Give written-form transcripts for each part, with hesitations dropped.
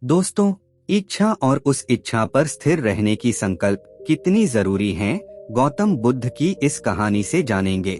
दोस्तों, इच्छा और उस इच्छा पर स्थिर रहने की संकल्प कितनी जरूरी है, गौतम बुद्ध की इस कहानी से जानेंगे।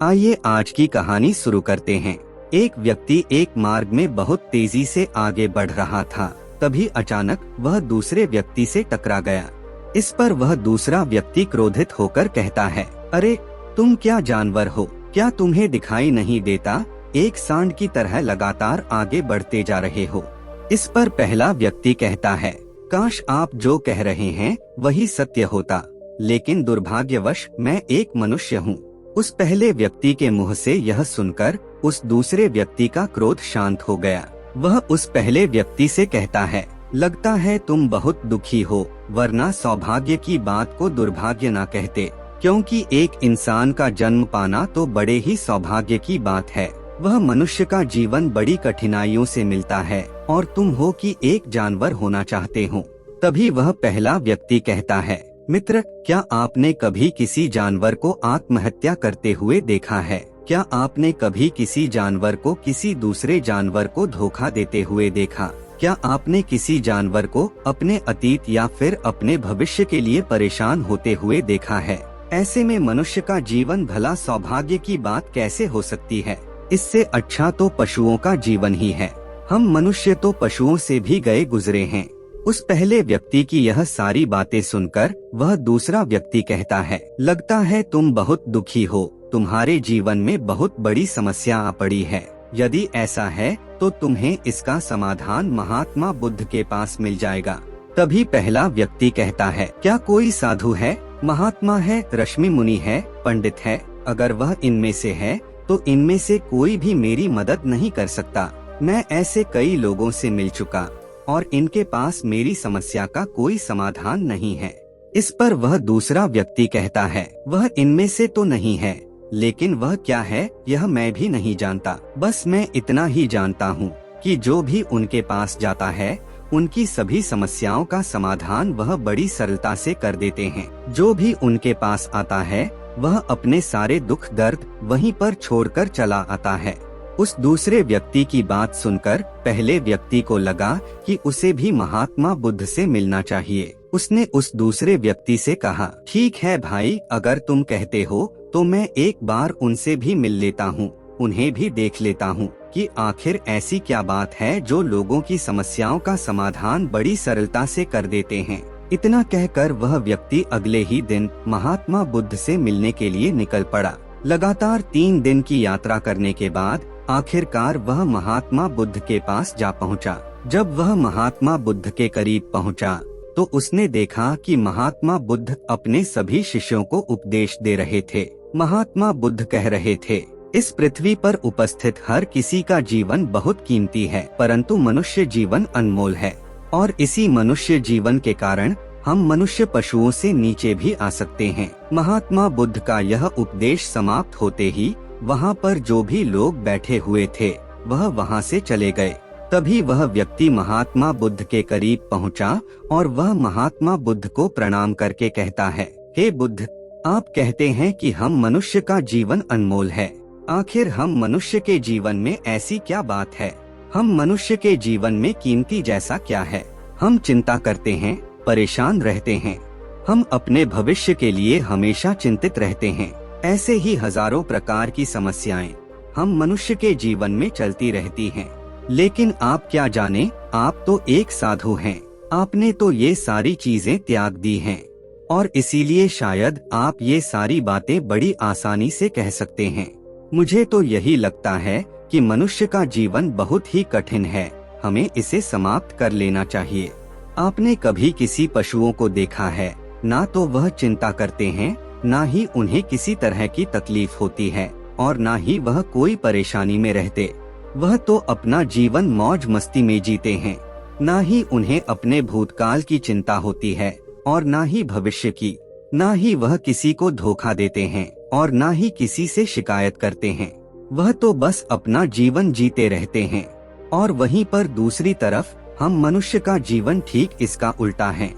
आइए आज की कहानी शुरू करते हैं। एक व्यक्ति एक मार्ग में बहुत तेजी से आगे बढ़ रहा था। तभी अचानक वह दूसरे व्यक्ति से टकरा गया। इस पर वह दूसरा व्यक्ति क्रोधित होकर कहता है, अरे तुम क्या जानवर हो, क्या तुम्हें दिखाई नहीं देता, एक सांड की तरह लगातार आगे बढ़ते जा रहे हो। इस पर पहला व्यक्ति कहता है, काश आप जो कह रहे हैं वही सत्य होता, लेकिन दुर्भाग्यवश मैं एक मनुष्य हूँ। उस पहले व्यक्ति के मुंह से यह सुनकर उस दूसरे व्यक्ति का क्रोध शांत हो गया। वह उस पहले व्यक्ति से कहता है, लगता है तुम बहुत दुखी हो, वरना सौभाग्य की बात को दुर्भाग्य ना कहते, क्योंकि एक इंसान का जन्म पाना तो बड़े ही सौभाग्य की बात है। वह मनुष्य का जीवन बड़ी कठिनाइयों से मिलता है और तुम हो कि एक जानवर होना चाहते हो। तभी वह पहला व्यक्ति कहता है, मित्र, क्या आपने कभी किसी जानवर को आत्महत्या करते हुए देखा है? क्या आपने कभी किसी जानवर को किसी दूसरे जानवर को धोखा देते हुए देखा? क्या आपने किसी जानवर को अपने अतीत या फिर अपने भविष्य के लिए परेशान होते हुए देखा है? ऐसे में मनुष्य का जीवन भला सौभाग्य की बात कैसे हो सकती है? इससे अच्छा तो पशुओं का जीवन ही है। हम मनुष्य तो पशुओं से भी गए गुजरे हैं। उस पहले व्यक्ति की यह सारी बातें सुनकर वह दूसरा व्यक्ति कहता है, लगता है तुम बहुत दुखी हो, तुम्हारे जीवन में बहुत बड़ी समस्या आ पड़ी है। यदि ऐसा है तो तुम्हें इसका समाधान महात्मा बुद्ध के पास मिल जाएगा। तभी पहला व्यक्ति कहता है, क्या कोई साधु है, महात्मा है, ऋषि मुनि है, पंडित है? अगर वह इनमें से है तो इनमें से कोई भी मेरी मदद नहीं कर सकता। मैं ऐसे कई लोगों से मिल चुका और इनके पास मेरी समस्या का कोई समाधान नहीं है। इस पर वह दूसरा व्यक्ति कहता है, वह इनमें से तो नहीं है, लेकिन वह क्या है यह मैं भी नहीं जानता। बस मैं इतना ही जानता हूँ कि जो भी उनके पास जाता है उनकी सभी समस्याओं का समाधान वह बड़ी सरलता से कर देते हैं। जो भी उनके पास आता है वह अपने सारे दुख दर्द वहीं पर छोड़कर चला आता है। उस दूसरे व्यक्ति की बात सुनकर पहले व्यक्ति को लगा कि उसे भी महात्मा बुद्ध से मिलना चाहिए। उसने उस दूसरे व्यक्ति से कहा, ठीक है भाई, अगर तुम कहते हो तो मैं एक बार उनसे भी मिल लेता हूँ, उन्हें भी देख लेता हूँ कि आखिर ऐसी क्या बात है जो लोगों की समस्याओं का समाधान बड़ी सरलता से कर देते हैं। इतना कहकर वह व्यक्ति अगले ही दिन महात्मा बुद्ध से मिलने के लिए निकल पड़ा। लगातार 3 दिन की यात्रा करने के बाद आखिरकार वह महात्मा बुद्ध के पास जा पहुंचा। जब वह महात्मा बुद्ध के करीब पहुंचा तो उसने देखा कि महात्मा बुद्ध अपने सभी शिष्यों को उपदेश दे रहे थे। महात्मा बुद्ध कह रहे थे, इस पृथ्वी पर उपस्थित हर किसी का जीवन बहुत कीमती है, परंतु मनुष्य जीवन अनमोल है और इसी मनुष्य जीवन के कारण हम मनुष्य पशुओं से नीचे भी आ सकते हैं। महात्मा बुद्ध का यह उपदेश समाप्त होते ही वहाँ पर जो भी लोग बैठे हुए थे वह वहाँ से चले गए। तभी वह व्यक्ति महात्मा बुद्ध के करीब पहुँचा और वह महात्मा बुद्ध को प्रणाम करके कहता है, हे बुद्ध, आप कहते हैं कि हम मनुष्य का जीवन अनमोल है। आखिर हम मनुष्य के जीवन में ऐसी क्या बात है? हम मनुष्य के जीवन में कीमती जैसा क्या है? हम चिंता करते हैं, परेशान रहते हैं, हम अपने भविष्य के लिए हमेशा चिंतित रहते हैं। ऐसे ही हजारों प्रकार की समस्याएं हम मनुष्य के जीवन में चलती रहती हैं। लेकिन आप क्या जाने, आप तो एक साधु हैं, आपने तो ये सारी चीजें त्याग दी हैं और इसीलिए शायद आप ये सारी बातें बड़ी आसानी से कह सकते हैं। मुझे तो यही लगता है कि मनुष्य का जीवन बहुत ही कठिन है, हमें इसे समाप्त कर लेना चाहिए। आपने कभी किसी पशुओं को देखा है? ना तो वह चिंता करते हैं, ना ही उन्हें किसी तरह की तकलीफ होती है और ना ही वह कोई परेशानी में रहते। वह तो अपना जीवन मौज मस्ती में जीते हैं। ना ही उन्हें अपने भूतकाल की चिंता होती है और ना ही भविष्य की। ना ही वह किसी को धोखा देते हैं और ना ही किसी से शिकायत करते हैं। वह तो बस अपना जीवन जीते रहते हैं। और वहीं पर दूसरी तरफ हम मनुष्य का जीवन ठीक इसका उल्टा है।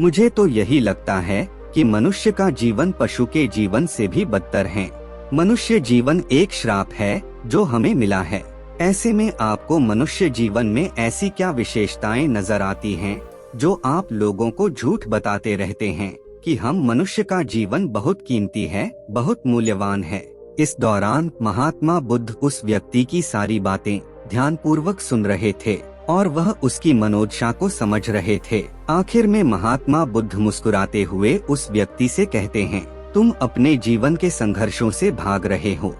मुझे तो यही लगता है कि मनुष्य का जीवन पशु के जीवन से भी बदतर है। मनुष्य जीवन एक श्राप है जो हमें मिला है। ऐसे में आपको मनुष्य जीवन में ऐसी क्या विशेषताएं नजर आती हैं जो आप लोगों को झूठ बताते रहते हैं कि हम मनुष्य का जीवन बहुत कीमती है, बहुत मूल्यवान है। इस दौरान महात्मा बुद्ध उस व्यक्ति की सारी बातें ध्यानपूर्वक सुन रहे थे और वह उसकी मनोदशा को समझ रहे थे। आखिर में महात्मा बुद्ध मुस्कुराते हुए उस व्यक्ति से कहते हैं, तुम अपने जीवन के संघर्षों से भाग रहे हो।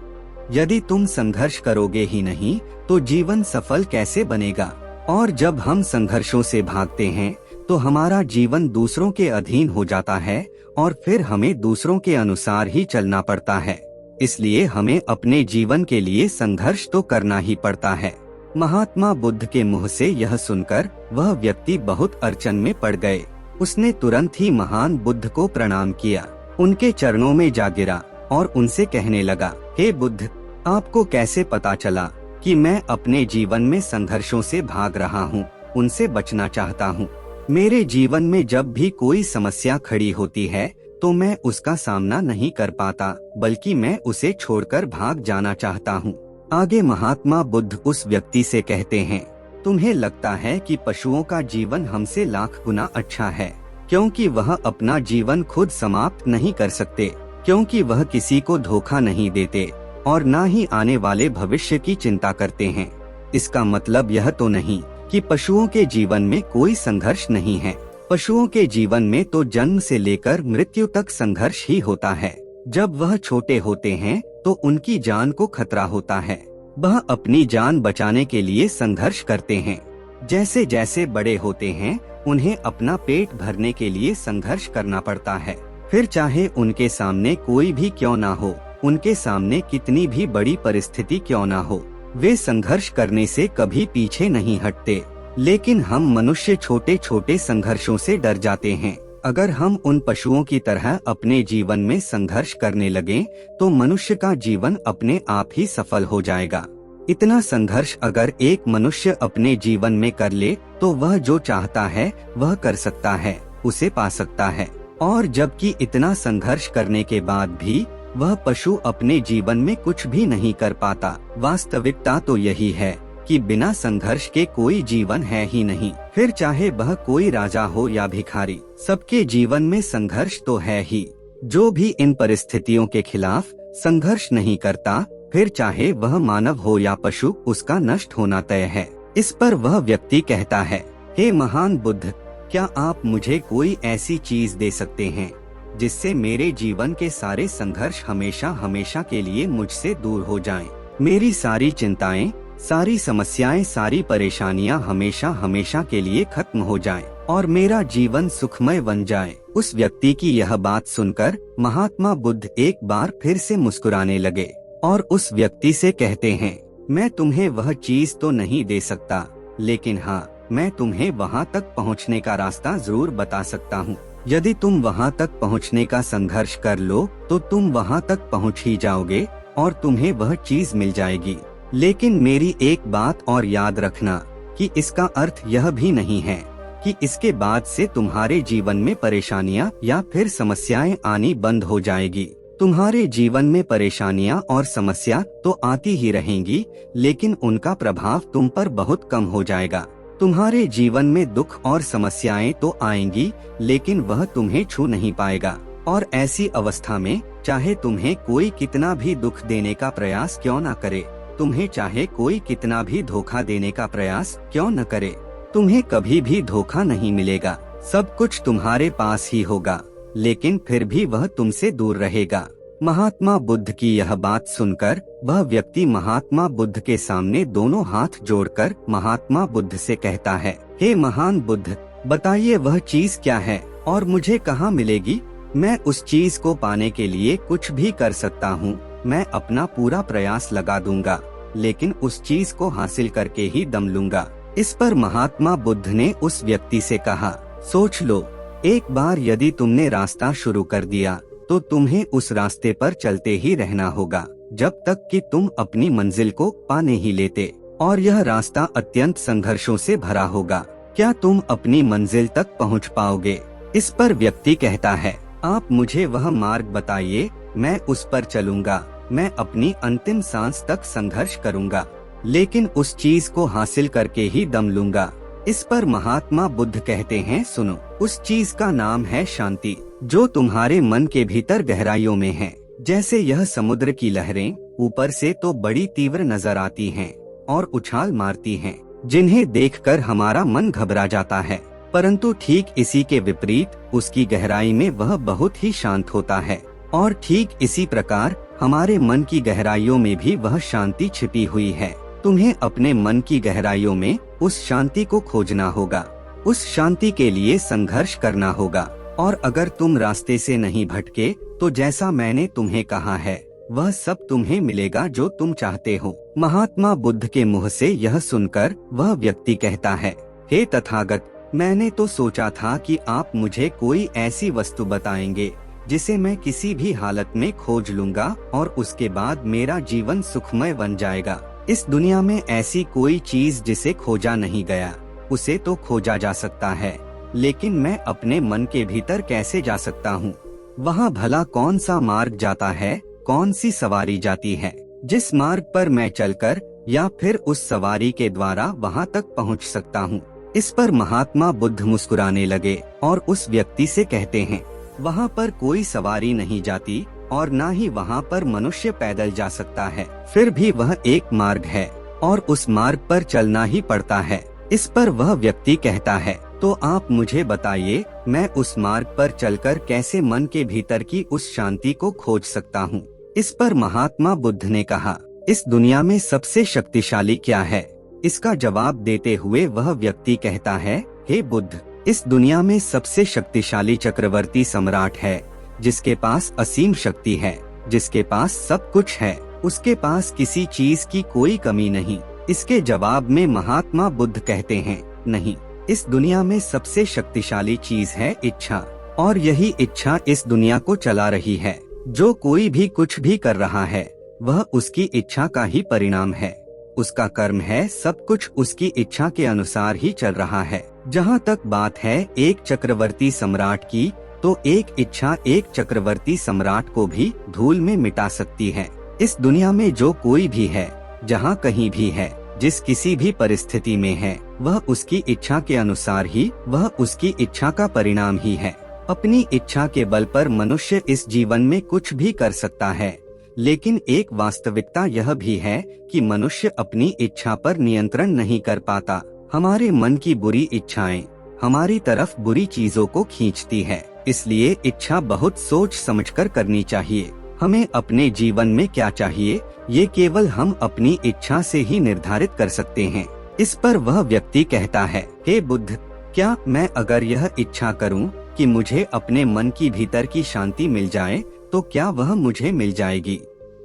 यदि तुम संघर्ष करोगे ही नहीं तो जीवन सफल कैसे बनेगा? और जब हम संघर्षों से भागते हैं तो हमारा जीवन दूसरों के अधीन हो जाता है और फिर हमें दूसरों के अनुसार ही चलना पड़ता है। इसलिए हमें अपने जीवन के लिए संघर्ष तो करना ही पड़ता है। महात्मा बुद्ध के मुंह से यह सुनकर वह व्यक्ति बहुत अड़चन में पड़ गए। उसने तुरंत ही महान बुद्ध को प्रणाम किया, उनके चरणों में जा गिरा और उनसे कहने लगा, हे बुद्ध, आपको कैसे पता चला कि मैं अपने जीवन में संघर्षों से भाग रहा हूँ, उनसे बचना चाहता हूँ? मेरे जीवन में जब भी कोई समस्या खड़ी होती है तो मैं उसका सामना नहीं कर पाता, बल्कि मैं उसे छोड़कर भाग जाना चाहता हूँ। आगे महात्मा बुद्ध उस व्यक्ति से कहते हैं, तुम्हें लगता है कि पशुओं का जीवन हमसे लाख गुना अच्छा है, क्योंकि वह अपना जीवन खुद समाप्त नहीं कर सकते, क्योंकि वह किसी को धोखा नहीं देते और न ही आने वाले भविष्य की चिंता करते हैं। इसका मतलब यह तो नहीं कि पशुओं के जीवन में कोई संघर्ष नहीं है। पशुओं के जीवन में तो जन्म से लेकर मृत्यु तक संघर्ष ही होता है। जब वह छोटे होते हैं तो उनकी जान को खतरा होता है, वह अपनी जान बचाने के लिए संघर्ष करते हैं। जैसे जैसे बड़े होते हैं उन्हें अपना पेट भरने के लिए संघर्ष करना पड़ता है। फिर चाहे उनके सामने कोई भी क्यों ना हो, उनके सामने कितनी भी बड़ी परिस्थिति क्यों ना हो, वे संघर्ष करने से कभी पीछे नहीं हटते। लेकिन हम मनुष्य छोटे छोटे संघर्षों से डर जाते हैं। अगर हम उन पशुओं की तरह अपने जीवन में संघर्ष करने लगें, तो मनुष्य का जीवन अपने आप ही सफल हो जाएगा। इतना संघर्ष अगर एक मनुष्य अपने जीवन में कर ले तो वह जो चाहता है वह कर सकता है, उसे पा सकता है। और जबकि इतना संघर्ष करने के बाद भी वह पशु अपने जीवन में कुछ भी नहीं कर पाता। वास्तविकता तो यही है कि बिना संघर्ष के कोई जीवन है ही नहीं। फिर चाहे वह कोई राजा हो या भिखारी, सबके जीवन में संघर्ष तो है ही। जो भी इन परिस्थितियों के खिलाफ संघर्ष नहीं करता, फिर चाहे वह मानव हो या पशु, उसका नष्ट होना तय है। इस पर वह व्यक्ति कहता है, हे महान बुद्ध, क्या आप मुझे कोई ऐसी चीज दे सकते हैं जिससे मेरे जीवन के सारे संघर्ष हमेशा हमेशा के लिए मुझसे दूर हो जाएं? मेरी सारी चिंताएं, सारी समस्याएं, सारी परेशानियां हमेशा हमेशा के लिए खत्म हो जाएं और मेरा जीवन सुखमय बन जाए। उस व्यक्ति की यह बात सुनकर महात्मा बुद्ध एक बार फिर से मुस्कुराने लगे और उस व्यक्ति से कहते हैं, मैं तुम्हें वह चीज तो नहीं दे सकता, लेकिन हाँ, मैं तुम्हें वहाँ तक पहुँचने का रास्ता जरूर बता सकता हूँ। यदि तुम वहाँ तक पहुँचने का संघर्ष कर लो तो तुम वहाँ तक पहुँच ही जाओगे और तुम्हें वह चीज मिल जाएगी। लेकिन मेरी एक बात और याद रखना कि इसका अर्थ यह भी नहीं है कि इसके बाद से तुम्हारे जीवन में परेशानियां या फिर समस्याएं आनी बंद हो जाएगी। तुम्हारे जीवन में परेशानियां और समस्या तो आती ही रहेंगी, लेकिन उनका प्रभाव तुम पर बहुत कम हो जाएगा। तुम्हारे जीवन में दुख और समस्याएं तो आएंगी, लेकिन वह तुम्हें छू नहीं पाएगा। और ऐसी अवस्था में चाहे तुम्हें कोई कितना भी दुख देने का प्रयास क्यों न करे, तुम्हें चाहे कोई कितना भी धोखा देने का प्रयास क्यों न करे, तुम्हें कभी भी धोखा नहीं मिलेगा। सब कुछ तुम्हारे पास ही होगा, लेकिन फिर भी वह तुमसे दूर रहेगा। महात्मा बुद्ध की यह बात सुनकर वह व्यक्ति महात्मा बुद्ध के सामने दोनों हाथ जोड़कर महात्मा बुद्ध से कहता है, हे महान बुद्ध, बताइए वह चीज क्या है और मुझे कहाँ मिलेगी? मैं उस चीज को पाने के लिए कुछ भी कर सकता हूँ। मैं अपना पूरा प्रयास लगा दूंगा, लेकिन उस चीज को हासिल करके ही दम लूंगा। इस पर महात्मा बुद्ध ने उस व्यक्ति से कहा, सोच लो, एक बार यदि तुमने रास्ता शुरू कर दिया तो तुम्हें उस रास्ते पर चलते ही रहना होगा जब तक कि तुम अपनी मंजिल को पाने ही लेते, और यह रास्ता अत्यंत संघर्षों से भरा होगा। क्या तुम अपनी मंजिल तक पहुंच पाओगे? इस पर व्यक्ति कहता है, आप मुझे वह मार्ग बताइए, मैं उस पर चलूंगा। मैं अपनी अंतिम सांस तक संघर्ष करूंगा। लेकिन उस चीज को हासिल करके ही दम लूंगा। इस पर महात्मा बुद्ध कहते हैं, सुनो, उस चीज का नाम है शांति, जो तुम्हारे मन के भीतर गहराइयों में है। जैसे यह समुद्र की लहरें ऊपर से तो बड़ी तीव्र नजर आती हैं और उछाल मारती हैं, जिन्हें देखकर हमारा मन घबरा जाता है, परंतु ठीक इसी के विपरीत उसकी गहराई में वह बहुत ही शांत होता है। और ठीक इसी प्रकार हमारे मन की गहराइयों में भी वह शांति छिपी हुई है। तुम्हें अपने मन की गहराइयों में उस शांति को खोजना होगा, उस शांति के लिए संघर्ष करना होगा। और अगर तुम रास्ते से नहीं भटके तो जैसा मैंने तुम्हें कहा है वह सब तुम्हें मिलेगा जो तुम चाहते हो। महात्मा बुद्ध के मुंह से यह सुनकर वह व्यक्ति कहता है, हे तथागत, मैंने तो सोचा था कि आप मुझे कोई ऐसी वस्तु बताएंगे जिसे मैं किसी भी हालत में खोज लूंगा और उसके बाद मेरा जीवन सुखमय बन जाएगा। इस दुनिया में ऐसी कोई चीज जिसे खोजा नहीं गया, उसे तो खोजा जा सकता है, लेकिन मैं अपने मन के भीतर कैसे जा सकता हूँ? वहाँ भला कौन सा मार्ग जाता है, कौन सी सवारी जाती है, जिस मार्ग पर मैं चलकर या फिर उस सवारी के द्वारा वहाँ तक पहुँच सकता हूँ? इस पर महात्मा बुद्ध मुस्कुराने लगे और उस व्यक्ति से कहते हैं, वहाँ पर कोई सवारी नहीं जाती और ना ही वहाँ पर मनुष्य पैदल जा सकता है, फिर भी वह एक मार्ग है और उस मार्ग पर चलना ही पड़ता है। इस पर वह व्यक्ति कहता है, तो आप मुझे बताइए, मैं उस मार्ग पर चलकर कैसे मन के भीतर की उस शांति को खोज सकता हूँ? इस पर महात्मा बुद्ध ने कहा, इस दुनिया में सबसे शक्तिशाली क्या है? इसका जवाब देते हुए वह व्यक्ति कहता है, हे बुद्ध, इस दुनिया में सबसे शक्तिशाली चक्रवर्ती सम्राट है, जिसके पास असीम शक्ति है, जिसके पास सब कुछ है, उसके पास किसी चीज की कोई कमी नहीं। इसके जवाब में महात्मा बुद्ध कहते हैं, नहीं, इस दुनिया में सबसे शक्तिशाली चीज है इच्छा, और यही इच्छा इस दुनिया को चला रही है। जो कोई भी कुछ भी कर रहा है वह उसकी इच्छा का ही परिणाम है, उसका कर्म है, सब कुछ उसकी इच्छा के अनुसार ही चल रहा है। जहाँ तक बात है एक चक्रवर्ती सम्राट की, तो एक इच्छा एक चक्रवर्ती सम्राट को भी धूल में मिटा सकती है। इस दुनिया में जो कोई भी है, जहाँ कहीं भी है, जिस किसी भी परिस्थिति में है, वह उसकी इच्छा के अनुसार ही, वह उसकी इच्छा का परिणाम ही है। अपनी इच्छा के बल पर मनुष्य इस जीवन में कुछ भी कर सकता है, लेकिन एक वास्तविकता यह भी है कि मनुष्य अपनी इच्छा पर नियंत्रण नहीं कर पाता। हमारे मन की बुरी इच्छाएं हमारी तरफ बुरी चीजों को खींचती है, इसलिए इच्छा बहुत सोच समझकर करनी चाहिए। हमें अपने जीवन में क्या चाहिए, ये केवल हम अपनी इच्छा से ही निर्धारित कर सकते हैं। इस पर वह व्यक्ति कहता है, हे बुद्ध, क्या मैं अगर यह इच्छा करूं कि मुझे अपने मन की भीतर की शांति मिल जाए, तो क्या वह मुझे मिल जाएगी?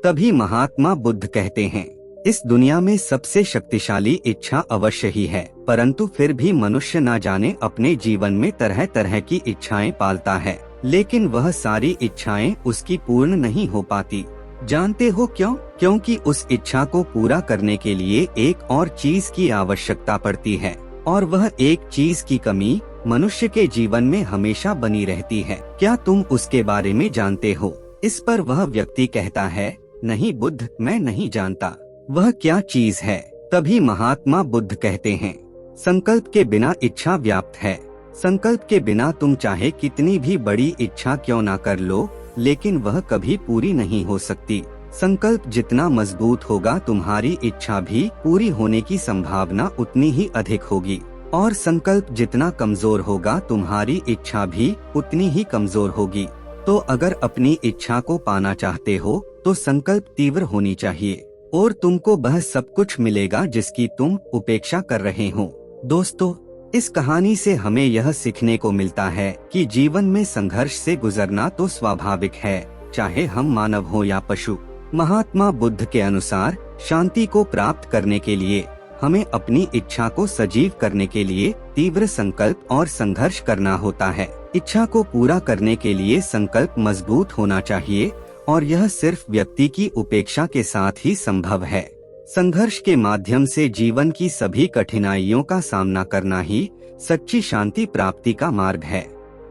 तभी महात्मा बुद्ध कहते हैं, इस दुनिया में सबसे शक्तिशाली इच्छा अवश्य ही है, परंतु फिर भी मनुष्य न जाने अपने जीवन में तरह तरह की इच्छाएं पालता है, लेकिन वह सारी इच्छाएं उसकी पूर्ण नहीं हो पाती। जानते हो क्यों? क्योंकि उस इच्छा को पूरा करने के लिए एक और चीज की आवश्यकता पड़ती है, और वह एक चीज की कमी मनुष्य के जीवन में हमेशा बनी रहती है। क्या तुम उसके बारे में जानते हो? इस पर वह व्यक्ति कहता है, नहीं बुद्ध, मैं नहीं जानता। वह क्या चीज है? तभी महात्मा बुद्ध कहते हैं, संकल्प के बिना इच्छा व्याप्त है। संकल्प के बिना तुम चाहे कितनी भी बड़ी इच्छा क्यों ना कर लो, लेकिन वह कभी पूरी नहीं हो सकती। संकल्प जितना मजबूत होगा, तुम्हारी इच्छा भी पूरी होने की संभावना उतनी ही अधिक होगी, और संकल्प जितना कमजोर होगा, तुम्हारी इच्छा भी उतनी ही कमजोर होगी। तो अगर अपनी इच्छा को पाना चाहते हो तो संकल्प तीव्र होनी चाहिए, और तुमको वह सब कुछ मिलेगा जिसकी तुम उपेक्षा कर रहे हो। दोस्तों, इस कहानी से हमें यह सीखने को मिलता है कि जीवन में संघर्ष से गुजरना तो स्वाभाविक है, चाहे हम मानव हो या पशु। महात्मा बुद्ध के अनुसार शांति को प्राप्त करने के लिए हमें अपनी इच्छा को सजीव करने के लिए तीव्र संकल्प और संघर्ष करना होता है। इच्छा को पूरा करने के लिए संकल्प मजबूत होना चाहिए, और यह सिर्फ व्यक्ति की उपेक्षा के साथ ही संभव है। संघर्ष के माध्यम से जीवन की सभी कठिनाइयों का सामना करना ही सच्ची शांति प्राप्ति का मार्ग है,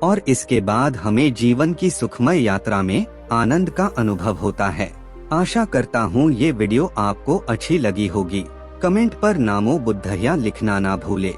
और इसके बाद हमें जीवन की सुखमय यात्रा में आनंद का अनुभव होता है। आशा करता हूँ ये वीडियो आपको अच्छी लगी होगी। कमेंट पर नामो बुद्धया लिखना ना भूले।